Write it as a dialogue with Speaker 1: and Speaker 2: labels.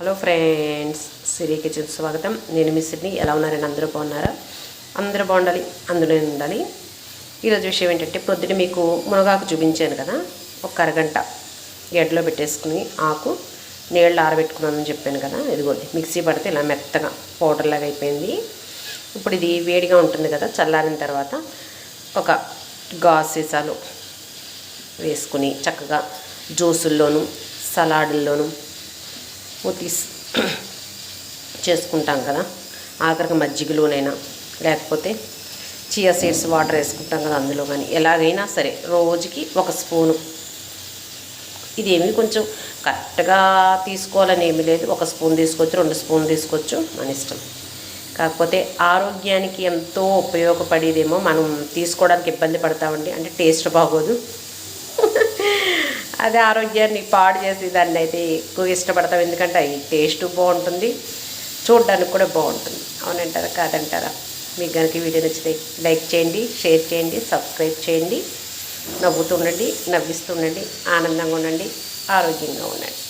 Speaker 1: Hello friends, సిరి kitchen స్వాగతం. నేను మీ Sydney. ఎలా ఉన్నారని అందరూ బాగున్నారా? అందరూ బాగుండాలి, అందులో ఉండాలి. ఈరోజు విషయం ఏంటంటే, పొద్దున మీకు మునగాకు చూపించాను కదా, ఒక అరగంట గడ్డలో పెట్టేసుకుని ఆకు నీళ్ళు ఆరబెట్టుకున్నానని చెప్పాను కదా. ఇదిగోండి, మిక్సీ పడితే ఇలా మెత్తగా పౌడర్ లాగా అయిపోయింది. ఇప్పుడు ఇది వేడిగా ఉంటుంది కదా, చల్లారిన తర్వాత ఒక గాజు సీసాలు వేసుకుని చక్కగా జ్యూసుల్లోనూ సలాడుల్లోనూ తీసి చేసుకుంటాం కదా. ఆఖరికి మజ్జిగలోనైనా లేకపోతే చియా సీడ్స్ వాటర్ వేసుకుంటాం కదా, అందులో కానీ ఎలాగైనా సరే రోజుకి ఒక స్పూను. ఇదేమి కొంచెం కరెక్ట్గా తీసుకోవాలని ఏమీ లేదు. ఒక స్పూన్ తీసుకోవచ్చు, 2 స్పూన్లు తీసుకోవచ్చు, మన ఇష్టం. కాకపోతే ఆరోగ్యానికి ఎంతో ఉపయోగపడేదేమో మనం తీసుకోవడానికి ఇబ్బంది పడతామండి. అంటే టేస్ట్ బాగోదు, అదే ఆరోగ్యాన్ని పాడు చేసి దాన్ని అయితే ఎక్కువ ఇష్టపడతాం. ఎందుకంటే అవి టేస్ట్ బాగుంటుంది, చూడడానికి కూడా బాగుంటుంది. అవునంటారా కాదంటారా? మీకు కనుక ఈ వీడియో నచ్చితే లైక్ చేయండి, షేర్ చేయండి, సబ్స్క్రైబ్ చేయండి. నవ్వుతుండండి, నవ్విస్తుండండి, ఆనందంగా ఉండండి, ఆరోగ్యంగా ఉండండి.